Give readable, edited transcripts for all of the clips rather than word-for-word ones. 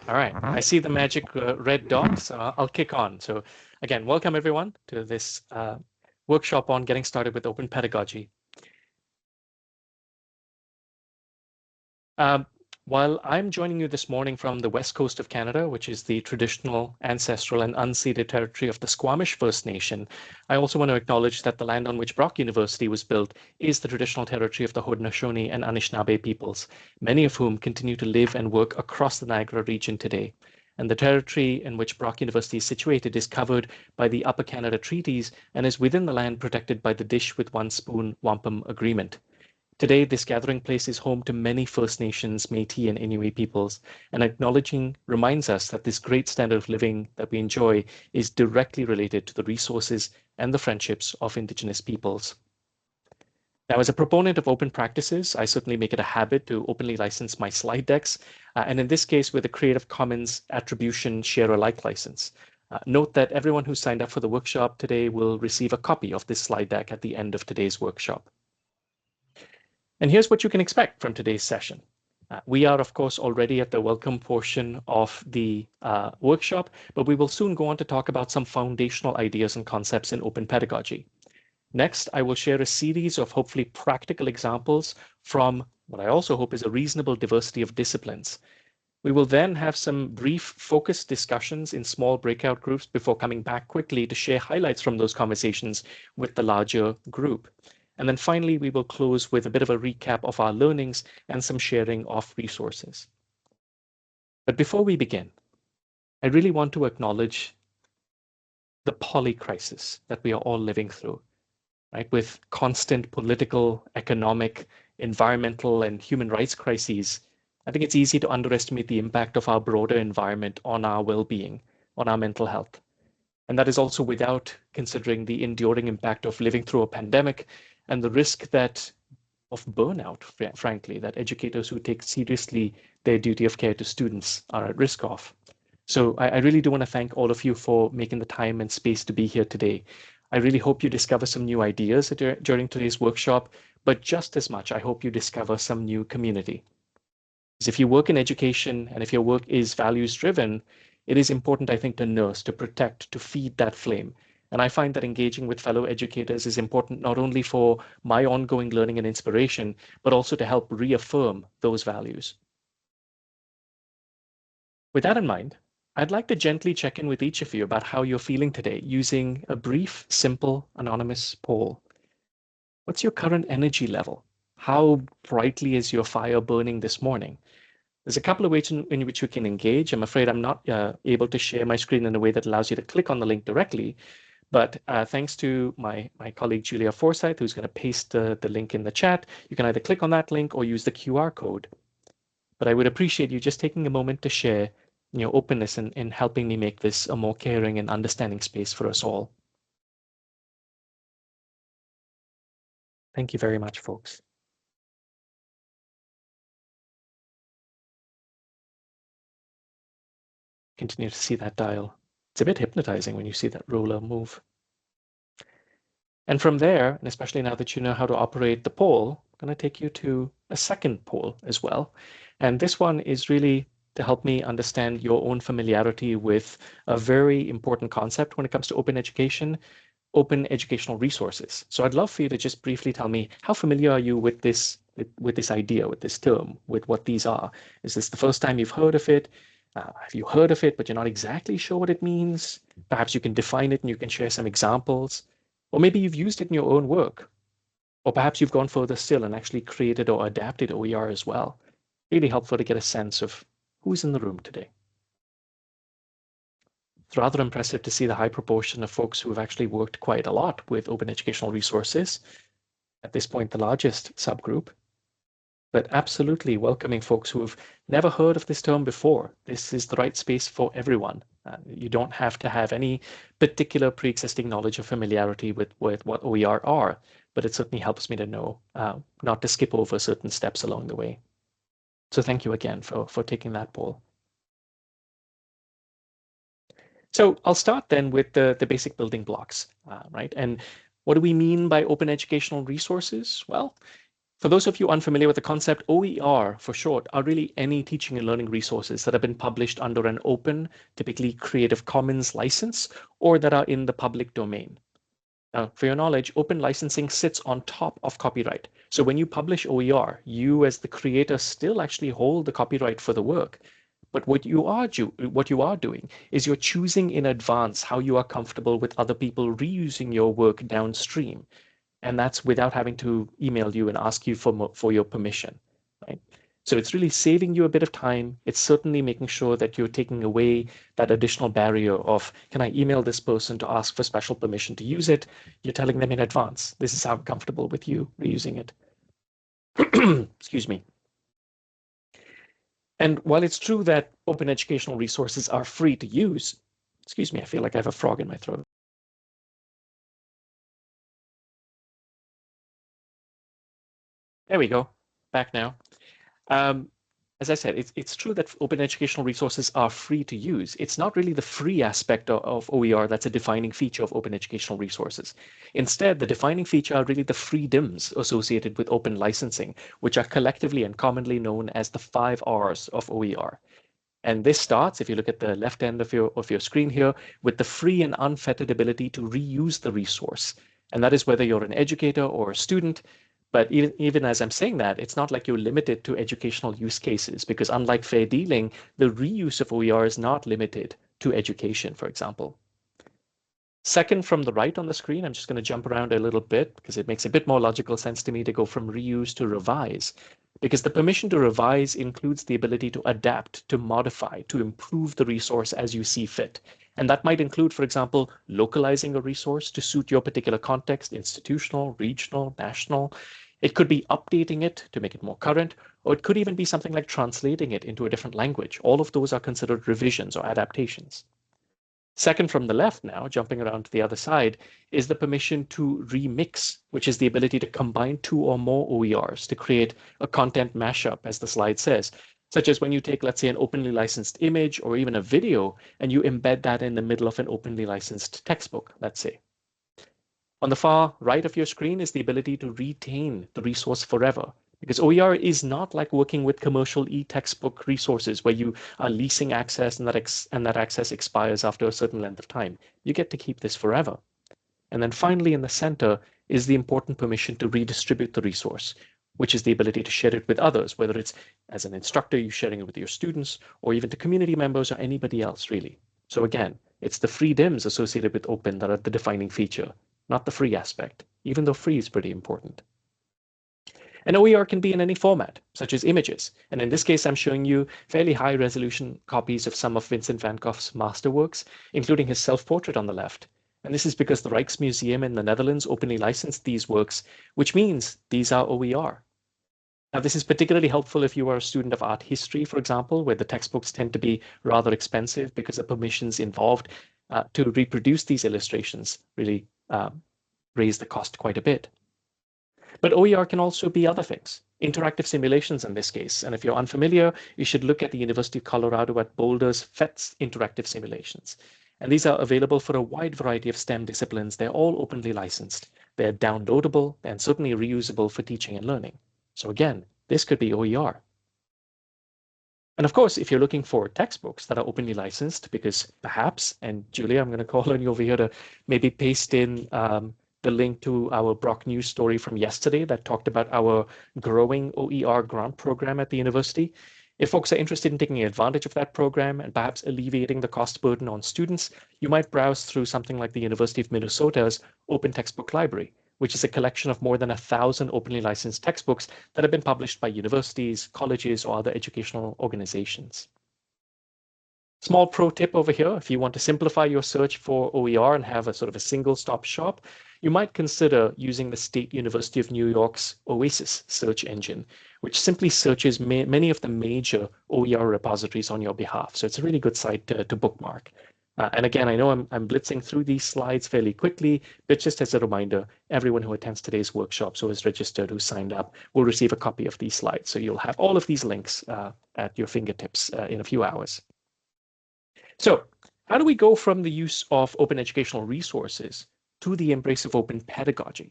All right, I see the magic red dot, so I'll kick on. So again, welcome everyone to this workshop on getting started with open pedagogy. While I'm joining you this morning from the west coast of Canada, which is the traditional, ancestral, and unceded territory of the Squamish First Nation, I also want to acknowledge that the land on which Brock University was built is the traditional territory of the Haudenosaunee and Anishinaabe peoples, many of whom continue to live and work across the Niagara region today. And the territory in which Brock University is situated is covered by the Upper Canada Treaties and is within the land protected by the Dish with One Spoon Wampum Agreement. Today, this gathering place is home to many First Nations, Métis, and Inuit peoples, and acknowledging reminds us that this great standard of living that we enjoy is directly related to the resources and the friendships of Indigenous peoples. Now, as a proponent of open practices, I certainly make it a habit to openly license my slide decks, and in this case with a Creative Commons Attribution Share Alike license. Note that everyone who signed up for the workshop today will receive a copy of this slide deck at the end of today's workshop. And here's what you can expect from today's session. We are, of course, already at the welcome portion of the workshop, but we will soon go on to talk about some foundational ideas and concepts in open pedagogy. Next, I will share a series of hopefully practical examples from what I also hope is a reasonable diversity of disciplines. We will then have some brief focused discussions in small breakout groups before coming back quickly to share highlights from those conversations with the larger group. And then finally, we will close with a bit of a recap of our learnings and some sharing of resources. But before we begin, I really want to acknowledge the poly crisis that we are all living through, right? With constant political, economic, environmental, and human rights crises, I think it's easy to underestimate the impact of our broader environment on our well-being, on our mental health. And that is also without considering the enduring impact of living through a pandemic and the risk that of burnout, frankly, that educators who take seriously their duty of care to students are at risk of. So I really do want to thank all of you for making the time and space to be here today. I really hope you discover some new ideas during today's workshop, but just as much, I hope you discover some new community. Because if you work in education and if your work is values driven, it is important, I think, to nurse, to protect, to feed that flame. And I find that engaging with fellow educators is important not only for my ongoing learning and inspiration, but also to help reaffirm those values. With that in mind, I'd like to gently check in with each of you about how you're feeling today using a brief, simple, anonymous poll. What's your current energy level? How brightly is your fire burning this morning? There's a couple of ways in which you can engage. I'm afraid I'm not able to share my screen in a way that allows you to click on the link directly. But thanks to my colleague Julia Forsyth, who's going to paste the link in the chat, you can either click on that link or use the QR code. But I would appreciate you just taking a moment to share your openness in helping me make this a more caring and understanding space for us all. Thank you very much, folks. Continue to see that dial. It's a bit hypnotizing when you see that ruler move. And from there, and especially now that you know how to operate the poll, I'm going to take you to a second poll as well. And this one is really to help me understand your own familiarity with a very important concept when it comes to open education, open educational resources. So I'd love for you to just briefly tell me, how familiar are you with this idea, with this term, with what these are? Is this the first time you've heard of it? Have you heard of it, but you're not exactly sure what it means? Perhaps you can define it and you can share some examples. Or maybe you've used it in your own work. Or perhaps you've gone further still and actually created or adapted OER as well. Really helpful to get a sense of who's in the room today. It's rather impressive to see the high proportion of folks who have actually worked quite a lot with open educational resources. At this point, the largest subgroup. But absolutely welcoming folks who have never heard of this term before. This is the right space for everyone. You don't have to have any particular pre-existing knowledge or familiarity with what OER are, but it certainly helps me to know not to skip over certain steps along the way. So thank you again for taking that poll. So I'll start then with the basic building blocks, right? And what do we mean by open educational resources? Well, For those of you unfamiliar with the concept, OER for short are really any teaching and learning resources that have been published under an open, typically Creative Commons license, or that are in the public domain. Now, for your knowledge, open licensing sits on top of copyright. So when you publish OER, you as the creator still actually hold the copyright for the work. But what you are doing is you're choosing in advance how you are comfortable with other people reusing your work downstream. And that's without having to email you and ask you for your permission, right? So it's really saving you a bit of time. It's certainly making sure that you're taking away that additional barrier of, can I email this person to ask for special permission to use it? You're telling them in advance, this is how I'm comfortable with you reusing it. Excuse me. And while it's true that open educational resources are free to use, excuse me, I feel like I have a frog in my throat. There we go, back now. As I said, it's true that open educational resources are free to use. It's not really the free aspect of OER that's a defining feature of open educational resources. Instead, the defining feature are really the freedoms associated with open licensing, which are collectively and commonly known as the 5 Rs of OER. And this starts, if you look at the left end of your screen here, with the free and unfettered ability to reuse the resource. And that is whether you're an educator or a student. But even as I'm saying that, it's not like you're limited to educational use cases, because unlike fair dealing, the reuse of OER is not limited to education, for example. Second from the right on the screen, I'm just going to jump around a little bit because it makes a bit more logical sense to me to go from reuse to revise, because the permission to revise includes the ability to adapt, to modify, to improve the resource as you see fit. And that might include, for example, localizing a resource to suit your particular context, institutional, regional, national. It could be updating it to make it more current, or it could even be something like translating it into a different language. All of those are considered revisions or adaptations. Second from the left now, jumping around to the other side, is the permission to remix, which is the ability to combine 2 or more OERs to create a content mashup, as the slide says, such as when you take, let's say, an openly licensed image or even a video, and you embed that in the middle of an openly licensed textbook, let's say. On the far right of your screen is the ability to retain the resource forever, because OER is not like working with commercial e-textbook resources where you are leasing access and that access expires after a certain length of time. You get to keep this forever. And then finally, in the center is the important permission to redistribute the resource, which is the ability to share it with others, whether it's as an instructor, you sharing it with your students, or even to community members or anybody else, really. So again, it's the freedoms associated with open that are the defining feature, not the free aspect, even though free is pretty important. An OER can be in any format, such as images. And in this case, I'm showing you fairly high resolution copies of some of Vincent van Gogh's masterworks, including his self-portrait on the left. And this is because the Rijksmuseum in the Netherlands openly licensed these works, which means these are OER. Now, this is particularly helpful if you are a student of art history, for example, where the textbooks tend to be rather expensive because the permissions involved to reproduce these illustrations really raise the cost quite a bit. But OER can also be other things, interactive simulations in this case. And if you're unfamiliar, you should look at the University of Colorado at Boulder's FETS interactive simulations. And these are available for a wide variety of STEM disciplines. They're all openly licensed. They're downloadable and certainly reusable for teaching and learning. So again, this could be OER. And of course, if you're looking for textbooks that are openly licensed, because perhaps, and Julia, I'm going to call on you over here to maybe paste in the link to our Brock News story from yesterday that talked about our growing OER grant program at the university. If folks are interested in taking advantage of that program and perhaps alleviating the cost burden on students, you might browse through something like the University of Minnesota's Open Textbook Library, which is a collection of more than 1,000 openly licensed textbooks that have been published by universities, colleges, or other educational organizations. Small pro tip over here, if you want to simplify your search for OER and have a sort of a single-stop shop, you might consider using the State University of New York's OASIS search engine, which simply searches many of the major OER repositories on your behalf. So it's a really good site to bookmark. And again, I know I'm blitzing through these slides fairly quickly, but just as a reminder, everyone who attends today's workshops, who is registered, who signed up, will receive a copy of these slides. So you'll have all of these links at your fingertips in a few hours. So how do we go from the use of open educational resources to the embrace of open pedagogy?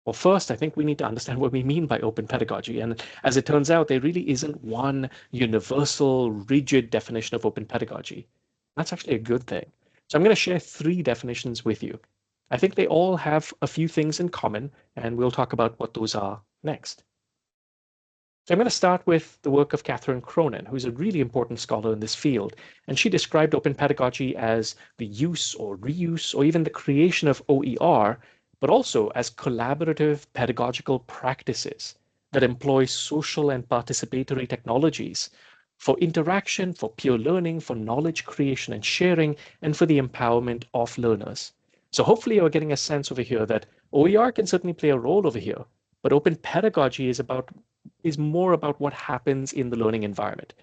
Well, first, I think we need to understand what we mean by open pedagogy. And as it turns out, there really isn't one universal, rigid definition of open pedagogy. That's actually a good thing. So I'm going to share three definitions with you. I think they all have a few things in common, and we'll talk about what those are next. So I'm going to start with the work of Catherine Cronin, who's a really important scholar in this field. And she described open pedagogy as the use or reuse or even the creation of OER, but also as collaborative pedagogical practices that employ social and participatory technologies for interaction, for peer learning, for knowledge creation and sharing, and for the empowerment of learners. So hopefully you're getting a sense over here that OER can certainly play a role over here, but open pedagogy is more about what happens in the learning environment.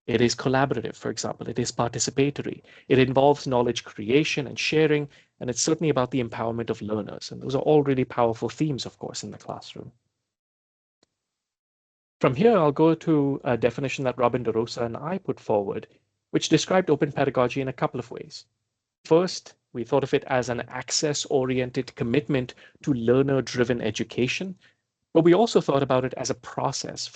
It is collaborative, for example. It is participatory. It involves knowledge creation and sharing, and it's certainly about the empowerment of learners. And those are all really powerful themes, of course, in the classroom. From here, I'll go to a definition that Robin DeRosa and I put forward, which described open pedagogy in a couple of ways. First, we thought of it as an access-oriented commitment to learner-driven education, but we also thought about it as a process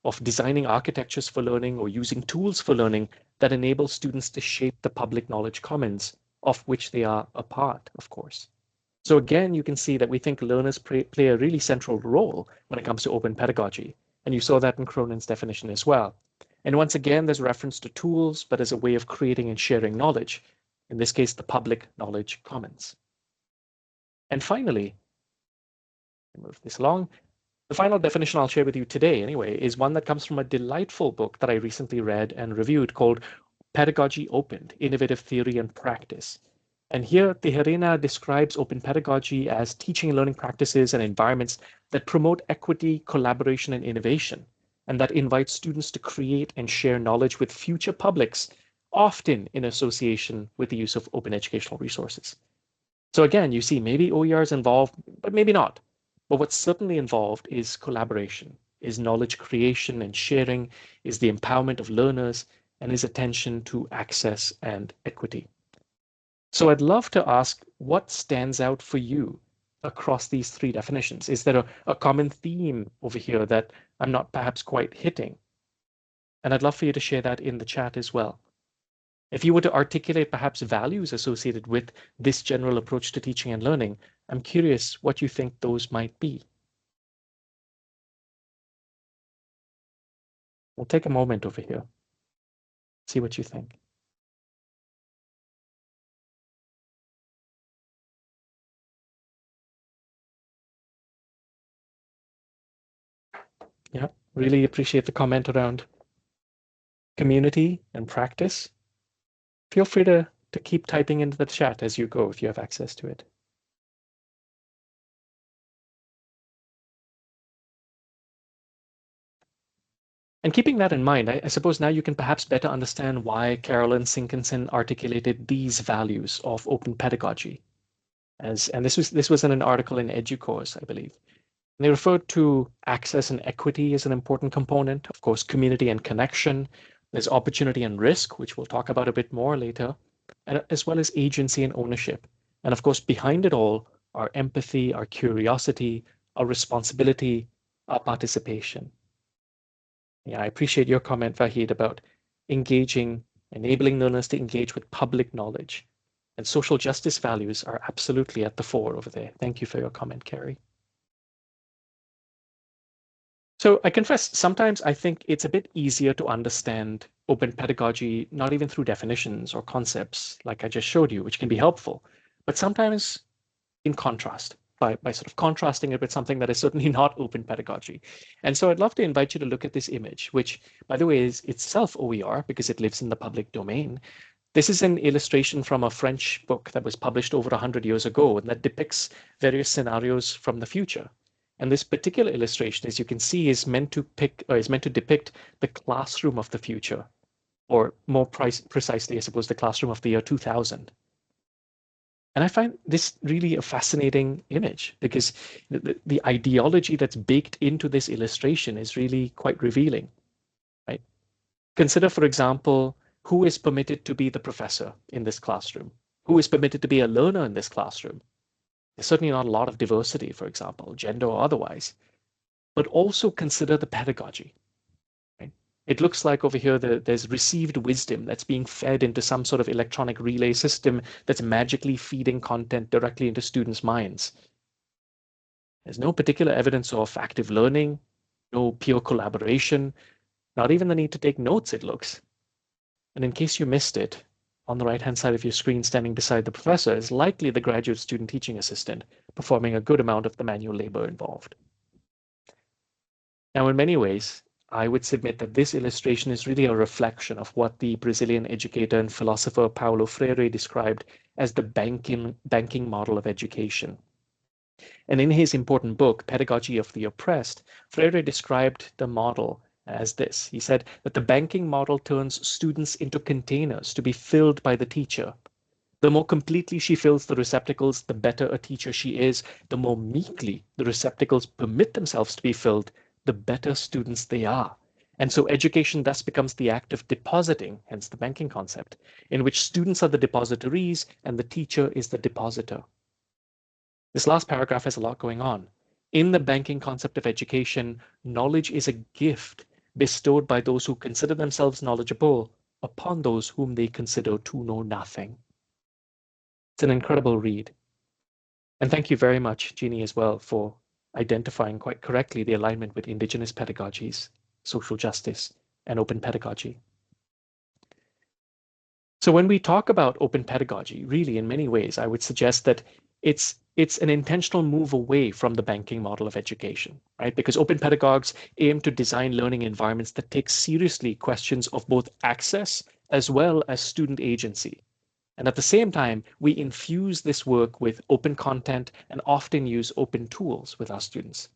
of designing architectures for learning or using tools for learning that enable students to shape the public knowledge commons of which they are a part, of course. So again, you can see that we think learners play a really central role when it comes to open pedagogy. And you saw that in Cronin's definition as well. And once again, there's reference to tools, but as a way of creating and sharing knowledge, in this case, the public knowledge commons. And finally, move this along, the final definition I'll share with you today, anyway, is one that comes from a delightful book that I recently read and reviewed called Pedagogy Opened, Innovative Theory and Practice. And here, Tejerina describes open pedagogy as teaching and learning practices and environments that promote equity, collaboration, and innovation, and that invite students to create and share knowledge with future publics, often in association with the use of open educational resources. So again, you see maybe OER is involved, but maybe not. But what's certainly involved is collaboration, is knowledge creation and sharing, is the empowerment of learners, and is attention to access and equity. So I'd love to ask what stands out for you across these three definitions. Is there a common theme over here that I'm not perhaps quite hitting? And I'd love for you to share that in the chat as well. If you were to articulate perhaps values associated with this general approach to teaching and learning, I'm curious what you think those might be. We'll take a moment over here, see what you think. Yeah, really appreciate the comment around community and practice. Feel free to keep typing into the chat as you go if you have access to it. And keeping that in mind, I suppose now you can perhaps better understand why Carolyn Sinkinson articulated these values of open pedagogy. And this was in an article in EduCourse, I believe. And they referred to access and equity as an important component, of course, community and connection. There's opportunity and risk, which we'll talk about a bit more later, and as well as agency and ownership. And of course, behind it all, our empathy, our curiosity, our responsibility, our participation. Yeah, I appreciate your comment, Vahid, about engaging, enabling learners to engage with public knowledge. And social justice values are absolutely at the fore over there. Thank you for your comment, Carrie. So I confess, sometimes I think it's a bit easier to understand open pedagogy, not even through definitions or concepts like I just showed you, which can be helpful, but sometimes in contrast, by sort of contrasting it with something that is certainly not open pedagogy. And so I'd love to invite you to look at this image, which, by the way, is itself OER because it lives in the public domain. This is an illustration from a French book that was published over 100 years ago and that depicts various scenarios from the future. And this particular illustration, as you can see, is meant to depict the classroom of the future, or more precisely, I suppose, the classroom of the year 2000. And I find this really a fascinating image because the ideology that's baked into this illustration is really quite revealing, right? Consider, for example, who is permitted to be the professor in this classroom? Who is permitted to be a learner in this classroom? There's certainly not a lot of diversity, for example, gender or otherwise, but also consider the pedagogy. Right? It looks like over here there's received wisdom that's being fed into some sort of electronic relay system that's magically feeding content directly into students' minds. There's no particular evidence of active learning, no peer collaboration, not even the need to take notes, it looks. And in case you missed it, on the right-hand side of your screen, standing beside the professor, is likely the graduate student teaching assistant, performing a good amount of the manual labor involved. Now, in many ways, I would submit that this illustration is really a reflection of what the Brazilian educator and philosopher Paulo Freire described as the banking model of education. And in his important book, Pedagogy of the Oppressed, Freire described the model as this. He said that the banking model turns students into containers to be filled by the teacher. The more completely she fills the receptacles, the better a teacher she is. The more meekly the receptacles permit themselves to be filled, the better students they are. And so education thus becomes the act of depositing, hence the banking concept, in which students are the depositories and the teacher is the depositor. This last paragraph has a lot going on. In the banking concept of education, knowledge is a gift bestowed by those who consider themselves knowledgeable upon those whom they consider to know nothing. It's an incredible read. And thank you very much, Jeannie, as well, for identifying quite correctly the alignment with indigenous pedagogies, social justice, and open pedagogy. So when we talk about open pedagogy, really, in many ways, I would suggest that it's an intentional move away from the banking model of education, right? Because open pedagogues aim to design learning environments that take seriously questions of both access as well as student agency. And at the same time, we infuse this work with open content and often use open tools with our students.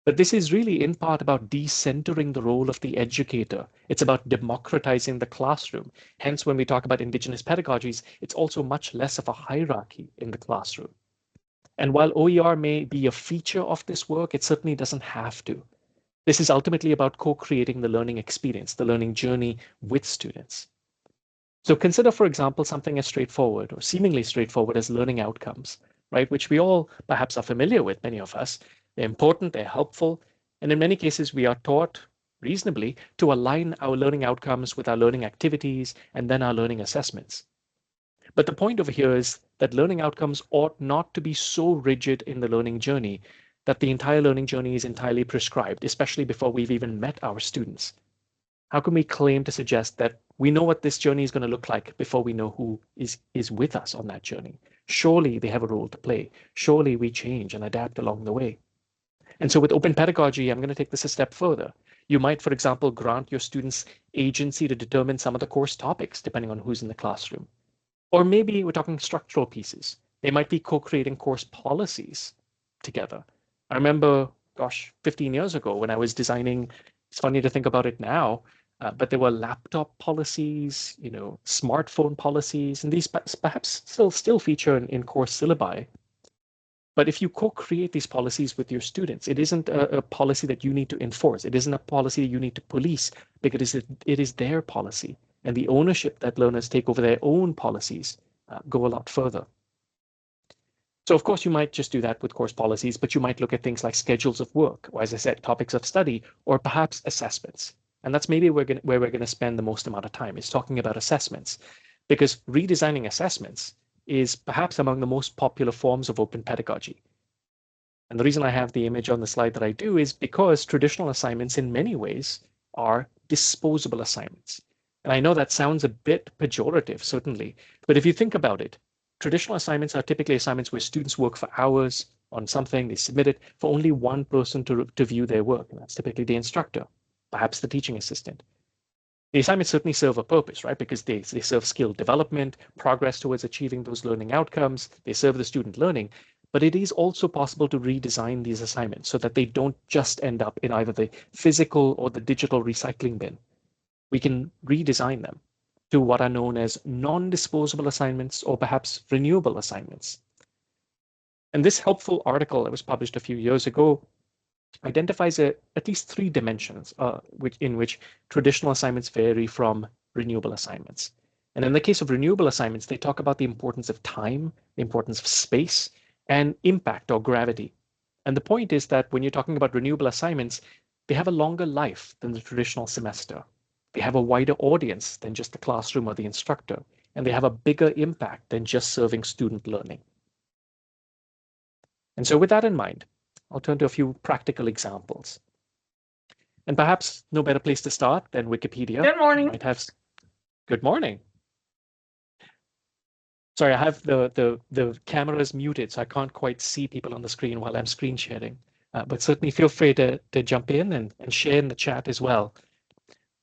But this is really in part about decentering the role of the educator. It's about democratizing the classroom. Hence, when we talk about indigenous pedagogies, it's also much less of a hierarchy in the classroom. And while OER may be a feature of this work, it certainly doesn't have to. This is ultimately about co-creating the learning experience, the learning journey with students. So consider, for example, something as straightforward or seemingly straightforward as learning outcomes, right? Which we all perhaps are familiar with, many of us. They're important, they're helpful, and in many cases we are taught reasonably to align our learning outcomes with our learning activities and then our learning assessments. But the point over here is that learning outcomes ought not to be so rigid in the learning journey that the entire learning journey is entirely prescribed, especially before we've even met our students. How can we claim to suggest that we know what this journey is going to look like before we know who is with us on that journey? Surely they have a role to play. Surely we change and adapt along the way. And so with open pedagogy, I'm going to take this a step further. You might, for example, grant your students agency to determine some of the course topics, depending on who's in the classroom. Or maybe we're talking structural pieces. They might be co-creating course policies together. I remember, gosh, 15 years ago when I was designing, it's funny to think about it now, but there were laptop policies, smartphone policies, and these perhaps still feature in course syllabi. But if you co-create these policies with your students, it isn't a policy that you need to enforce. It isn't a policy you need to police because it is their policy. And the ownership that learners take over their own policies go a lot further. So of course, you might just do that with course policies, but you might look at things like schedules of work, or as I said, topics of study, or perhaps assessments. And that's maybe where we're going to spend the most amount of time is talking about assessments, because redesigning assessments is perhaps among the most popular forms of open pedagogy. And the reason I have the image on the slide that I do is because traditional assignments in many ways are disposable assignments. And I know that sounds a bit pejorative, certainly, but if you think about it, traditional assignments are typically assignments where students work for hours on something, they submit it for only one person to view their work, and that's typically the instructor, perhaps the teaching assistant. The assignments certainly serve a purpose, right? Because they serve skill development, progress towards achieving those learning outcomes, they serve the student learning, but it is also possible to redesign these assignments so that they don't just end up in either the physical or the digital recycling bin. We can redesign them to what are known as non-disposable assignments or perhaps renewable assignments. And this helpful article that was published a few years ago identifies at least three dimensions in which traditional assignments vary from renewable assignments. And in the case of renewable assignments, they talk about the importance of time, the importance of space, and impact or gravity. And the point is that when you're talking about renewable assignments, they have a longer life than the traditional semester. They have a wider audience than just the classroom or the instructor, and they have a bigger impact than just serving student learning. And so with that in mind, I'll turn to a few practical examples. And perhaps no better place to start than Wikipedia. Good morning. You might have... Good morning. Sorry, I have the cameras muted, so I can't quite see people on the screen while I'm screen sharing. But certainly feel free to jump in and share in the chat as well.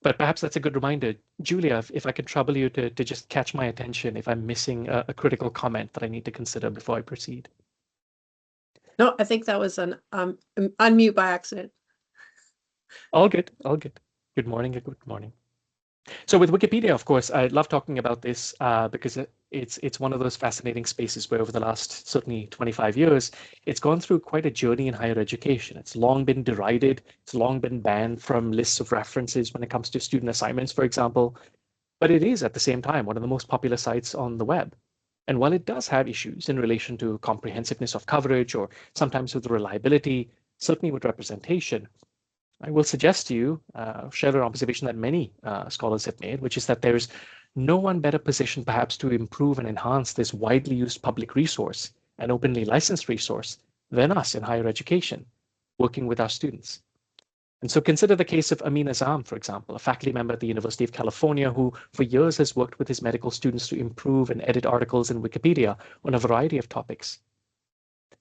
But perhaps that's a good reminder. Julia, if I could trouble you to just catch my attention if I'm missing a critical comment that I need to consider before I proceed. No, I think that was an unmute by accident. All good, all good. Good morning, good morning. So with Wikipedia, of course, I love talking about this because it's one of those fascinating spaces where over the last certainly 25 years, it's gone through quite a journey in higher education. It's long been derided. It's long been banned from lists of references when it comes to student assignments, for example. But it is at the same time one of the most popular sites on the web. And while it does have issues in relation to comprehensiveness of coverage or sometimes with reliability, certainly with representation, I will suggest to you, share an observation that many scholars have made, which is that there's no one better positioned perhaps to improve and enhance this widely used public resource and openly licensed resource than us in higher education, working with our students. And so consider the case of Amin Azam, for example, a faculty member at the University of California who for years has worked with his medical students to improve and edit articles in Wikipedia on a variety of topics.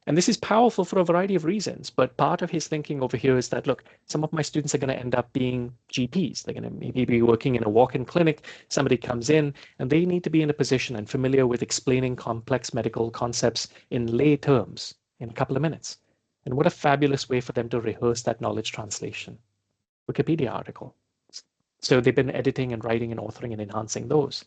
And this is powerful for a variety of reasons, but part of his thinking over here is that, look, some of my students are going to end up being GPs. They're going to maybe be working in a walk-in clinic. Somebody comes in and they need to be in a position and familiar with explaining complex medical concepts in lay terms in a couple of minutes. And what a fabulous way for them to rehearse that knowledge translation. Wikipedia article. So they've been editing and writing and authoring and enhancing those.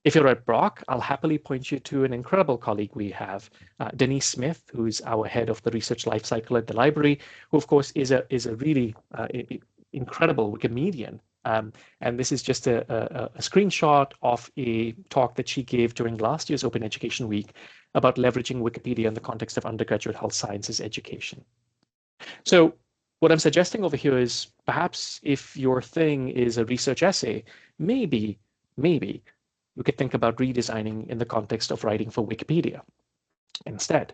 If you're at Brock, I'll happily point you to an incredible colleague we have, Denise Smith, who's our head of the research lifecycle at the library, who of course is a really incredible Wikimedian. And this is just a screenshot of a talk that she gave during last year's Open Education Week about leveraging Wikipedia in the context of undergraduate health sciences education. So what I'm suggesting over here is perhaps if your thing is a research essay, maybe you could think about redesigning in the context of writing for Wikipedia instead.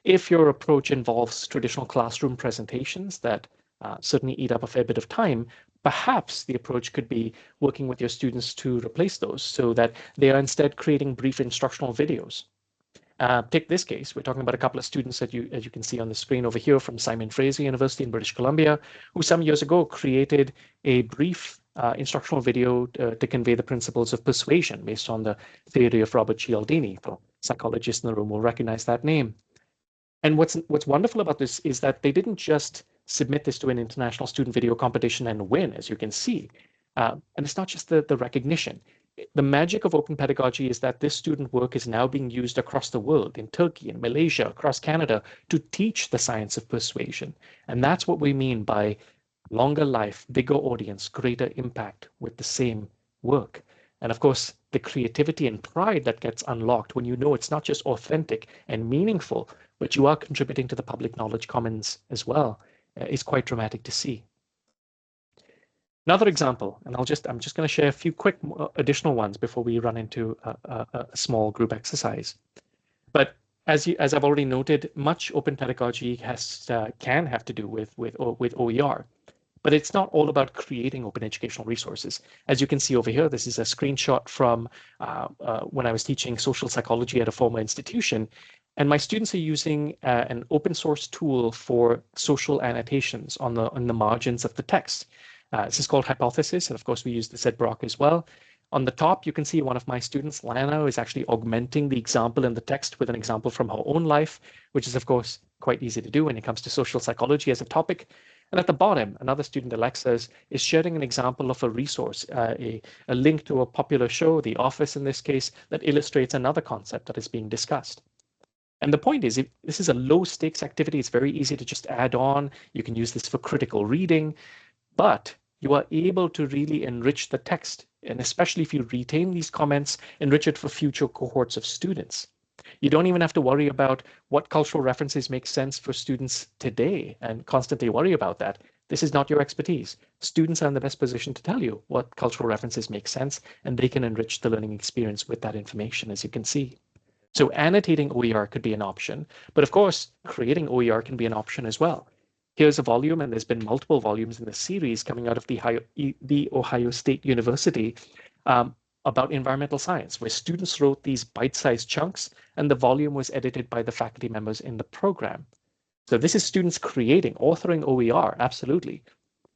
If your approach involves traditional classroom presentations that certainly eat up a fair bit of time, perhaps the approach could be working with your students to replace those so that they are instead creating brief instructional videos. Take this case, we're talking about a couple of students that as you can see on the screen over here from Simon Fraser University in British Columbia, who some years ago created a brief instructional video to convey the principles of persuasion based on the theory of Robert Cialdini. For psychologists in the room will recognize that name. And what's wonderful about this is that they didn't just submit this to an international student video competition and win, as you can see. And it's not just the recognition. The magic of open pedagogy is that this student work is now being used across the world, in Turkey, in Malaysia, across Canada, to teach the science of persuasion. And that's what we mean by longer life, bigger audience, greater impact with the same work. And of course, the creativity and pride that gets unlocked when you know it's not just authentic and meaningful, but you are contributing to the public knowledge commons as well, is quite dramatic to see. Another example, and I'm just going to share a few quick additional ones before we run into a small group exercise. But as I've already noted, much open pedagogy can have to do with OER. But it's not all about creating open educational resources. As you can see over here, this is a screenshot from when I was teaching social psychology at a former institution. And my students are using an open source tool for social annotations on the margins of the text. This is called Hypothesis. And of course, we use this at Brock as well. On the top, you can see one of my students, Lana, is actually augmenting the example in the text with an example from her own life, which is, of course, quite easy to do when it comes to social psychology as a topic. And at the bottom, another student, Alexis, is sharing an example of a resource, a link to a popular show, The Office in this case, that illustrates another concept that is being discussed. And the point is, this is a low stakes activity. It's very easy to just add on. You can use this for critical reading, but you are able to really enrich the text. And especially if you retain these comments, enrich it for future cohorts of students. You don't even have to worry about what cultural references make sense for students today and constantly worry about that. This is not your expertise. Students are in the best position to tell you what cultural references make sense, and they can enrich the learning experience with that information, as you can see. So annotating OER could be an option, but of course, creating OER can be an option as well. Here's a volume, and there's been multiple volumes in the series coming out of the Ohio State University um, about environmental science, where students wrote these bite-sized chunks, and the volume was edited by the faculty members in the program. So this is students creating, authoring OER, absolutely.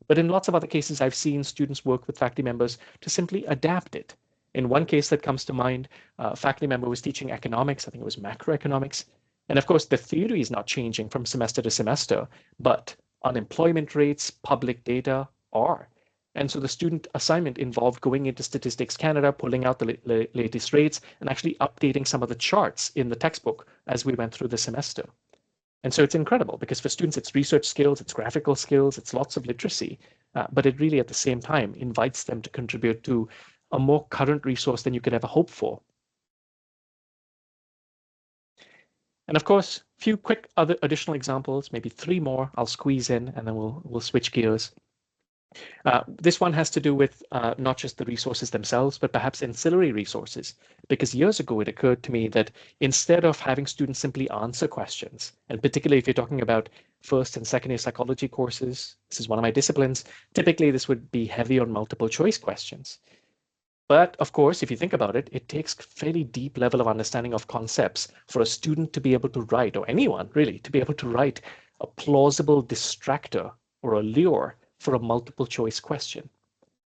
But in lots of other cases, I've seen students work with faculty members to simply adapt it. In one case that comes to mind, a faculty member was teaching economics, I think it was macroeconomics. And of course, the theory is not changing from semester to semester, but unemployment rates, public data are. And so the student assignment involved going into Statistics Canada, pulling out the latest rates, and actually updating some of the charts in the textbook as we went through the semester. And so it's incredible because for students, it's research skills, it's graphical skills, it's lots of literacy, but it really at the same time invites them to contribute to a more current resource than you could ever hope for. And of course, a few quick other additional examples, maybe 3 more I'll squeeze in, and then we'll switch gears. This one has to do with not just the resources themselves, but perhaps ancillary resources. Because years ago, it occurred to me that instead of having students simply answer questions, and particularly if you're talking about first and second year psychology courses, this is one of my disciplines, typically this would be heavy on multiple choice questions. But of course, if you think about it, it takes fairly deep level of understanding of concepts for a student to be able to write, or anyone really, to be able to write a plausible distractor or a lure for a multiple choice question.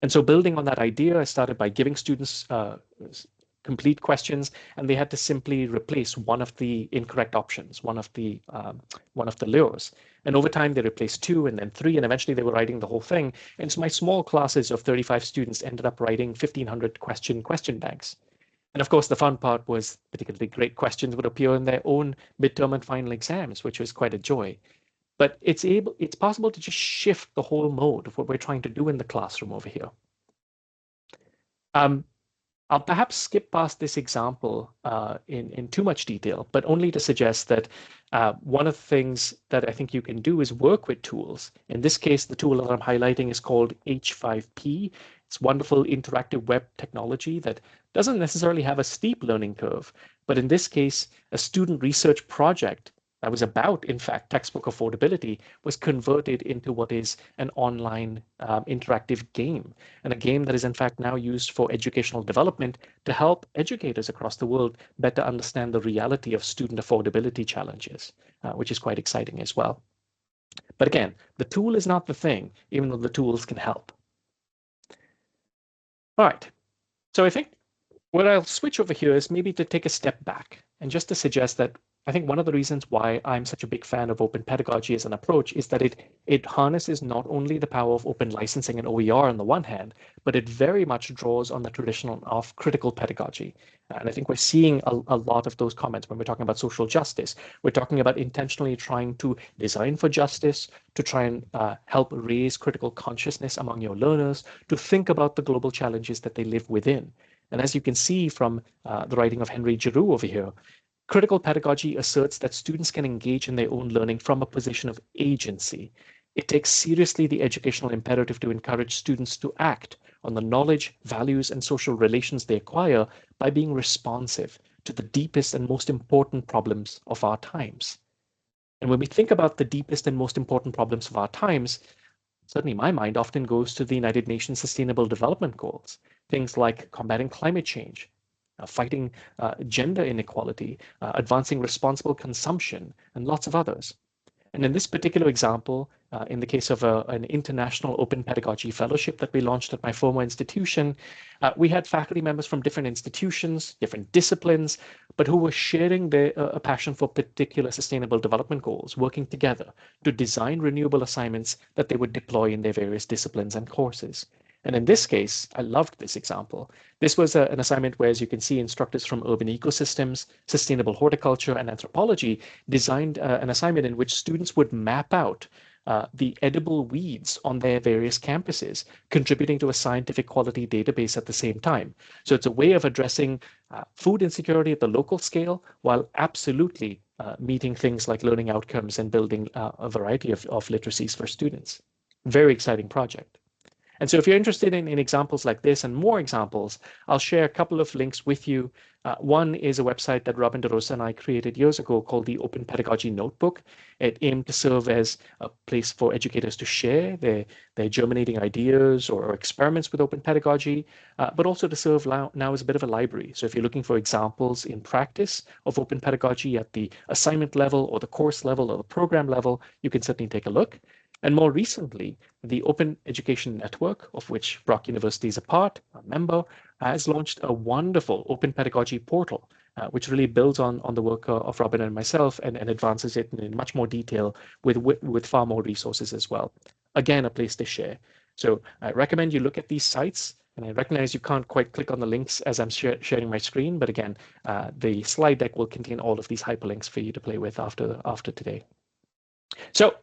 And so building on that idea, I started by giving students complete questions, and they had to simply replace one of the incorrect options, one of the lures. And over time, they replaced 2 and then 3, and eventually they were writing the whole thing. And so my small classes of 35 students ended up writing 1,500 question banks. And of course, the fun part was particularly great questions would appear in their own midterm and final exams, which was quite a joy. But it's possible to just shift the whole mode of what we're trying to do in the classroom over here. I'll perhaps skip past this example in too much detail, but only to suggest that one of the things that I think you can do is work with tools. In this case, the tool that I'm highlighting is called H5P. It's wonderful interactive web technology that doesn't necessarily have a steep learning curve, but in this case, a student research project that was about, in fact, textbook affordability was converted into what is an online interactive game, and a game that is in fact now used for educational development to help educators across the world better understand the reality of student affordability challenges, which is quite exciting as well. But again, the tool is not the thing, even though the tools can help. All right, so I think what I'll switch over here is maybe to take a step back and just to suggest that I think one of the reasons why I'm such a big fan of open pedagogy as an approach is that it harnesses not only the power of open licensing and OER on the one hand, but it very much draws on the tradition of critical pedagogy. And I think we're seeing a lot of those comments when we're talking about social justice. We're talking about intentionally trying to design for justice, to try and help raise critical consciousness among your learners, to think about the global challenges that they live within. And as you can see from the writing of Henry Giroux over here, critical pedagogy asserts that students can engage in their own learning from a position of agency. It takes seriously the educational imperative to encourage students to act on the knowledge, values, and social relations they acquire by being responsive to the deepest and most important problems of our times. And when we think about the deepest and most important problems of our times, certainly my mind often goes to the United Nations Sustainable Development Goals, things like combating climate change, fighting gender inequality, advancing responsible consumption, and lots of others. And in this particular example, in the case of an international open pedagogy fellowship that we launched at my former institution, we had faculty members from different institutions, different disciplines, but who were sharing their a passion for particular sustainable development goals, working together to design renewable assignments that they would deploy in their various disciplines and courses. And in this case, I loved this example. This was an assignment where, as you can see, instructors from urban ecosystems, sustainable horticulture, and anthropology designed an assignment in which students would map out the edible weeds on their various campuses, contributing to a scientific quality database at the same time. So it's a way of addressing food insecurity at the local scale while absolutely meeting things like learning outcomes and building a variety of literacies for students. Very exciting project. And so if you're interested in examples like this and more examples, I'll share a couple of links with you. One is a website that Robin DeRosa and I created years ago called the Open Pedagogy Notebook. It aimed to serve as a place for educators to share their germinating ideas or experiments with open pedagogy, but also to serve now as a bit of a library. So if you're looking for examples in practice of open pedagogy at the assignment level or the course level or the program level, you can certainly take a look. And more recently, the Open Education Network, of which Brock University is a part, a member, has launched a wonderful open pedagogy portal, which really builds on the work of Robin and myself and advances it in much more detail with far more resources as well. Again, a place to share. So I recommend you look at these sites. And I recognize you can't quite click on the links as I'm sharing my screen, but again, the slide deck will contain all of these hyperlinks for you to play with after today. So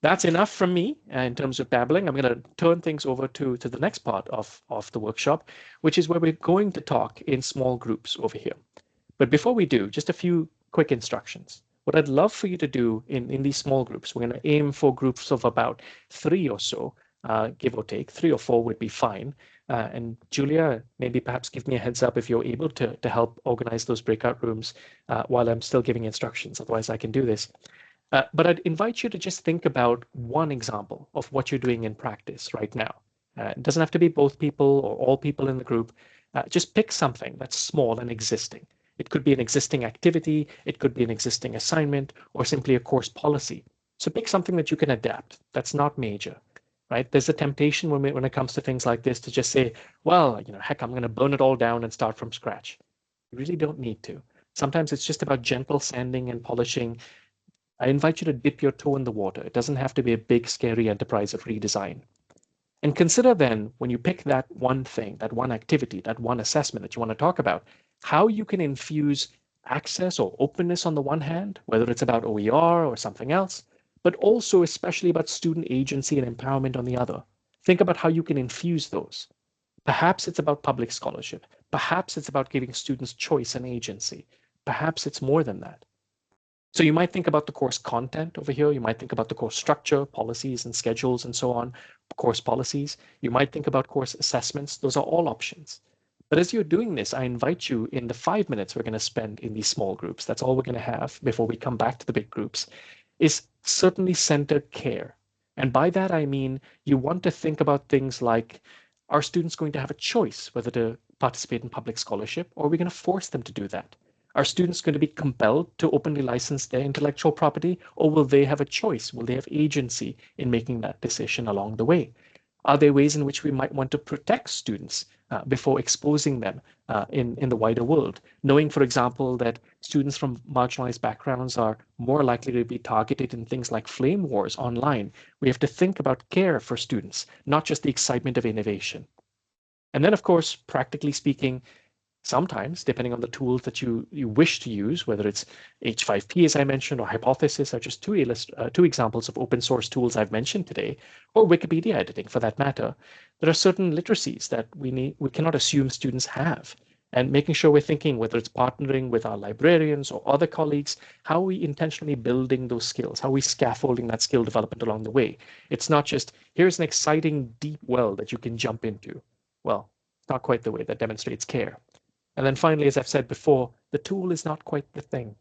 that's enough from me in terms of babbling. I'm going to turn things over to the next part of the workshop, which is where we're going to talk in small groups over here. But before we do, just a few quick instructions. What I'd love for you to do in these small groups, we're going to aim for groups of about 3 or so, give or take. 3 or 4 would be fine. And Julia, maybe perhaps give me a heads up if you're able to help organize those breakout rooms while I'm still giving instructions. Otherwise, I can do this. But I'd invite you to just think about one example of what you're doing in practice right now. It doesn't have to be both people or all people in the group. Just pick something that's small and existing. It could be an existing activity, it could be an existing assignment, or simply a course policy. So pick something that you can adapt. That's not major, right? There's a temptation when it comes to things like this to just say, well, heck, I'm going to burn it all down and start from scratch. You really don't need to. Sometimes it's just about gentle sanding and polishing. I invite you to dip your toe in the water. It doesn't have to be a big, scary enterprise of redesign. And consider then, when you pick that one thing, that one activity, that one assessment that you want to talk about, how you can infuse access or openness on the one hand, whether it's about OER or something else, but also especially about student agency and empowerment on the other. Think about how you can infuse those. Perhaps it's about public scholarship. Perhaps it's about giving students choice and agency. Perhaps it's more than that. So you might think about the course content over here. You might think about the course structure, policies and schedules and so on, course policies. You might think about course assessments. Those are all options. But as you're doing this, I invite you in the 5 minutes we're going to spend in these small groups, that's all we're going to have before we come back to the big groups, is certainly centered care. And by that, I mean you want to think about things like, are students going to have a choice whether to participate in public scholarship, or are we going to force them to do that? Are students going to be compelled to openly license their intellectual property, or will they have a choice? Will they have agency in making that decision along the way? Are there ways in which we might want to protect students before exposing them in the wider world? Knowing, for example, that students from marginalized backgrounds are more likely to be targeted in things like flame wars online. We have to think about care for students, not just the excitement of innovation. And then, of course, practically speaking, sometimes, depending on the tools that you wish to use, whether it's H5P, as I mentioned, or Hypothesis, are just two examples of open source tools I've mentioned today, or Wikipedia editing for that matter, there are certain literacies that we cannot assume students have. And making sure we're thinking, whether it's partnering with our librarians or other colleagues, how are we intentionally building those skills? How are we scaffolding that skill development along the way? It's not just, here's an exciting deep well that you can jump into. Well, it's not quite the way that demonstrates care. And then finally, as I've said before, the tool is not quite the thing.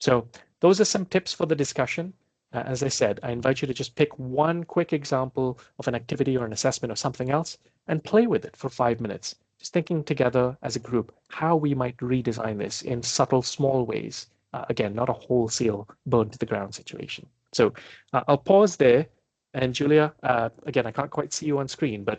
So those are some tips for the discussion. As I said, I invite you to just pick one quick example of an activity or an assessment or something else and play with it for 5 minutes, just thinking together as a group how we might redesign this in subtle, small ways. Again, not a wholesale burn to the ground situation. So I'll pause there. And Julia, again, I can't quite see you on screen, but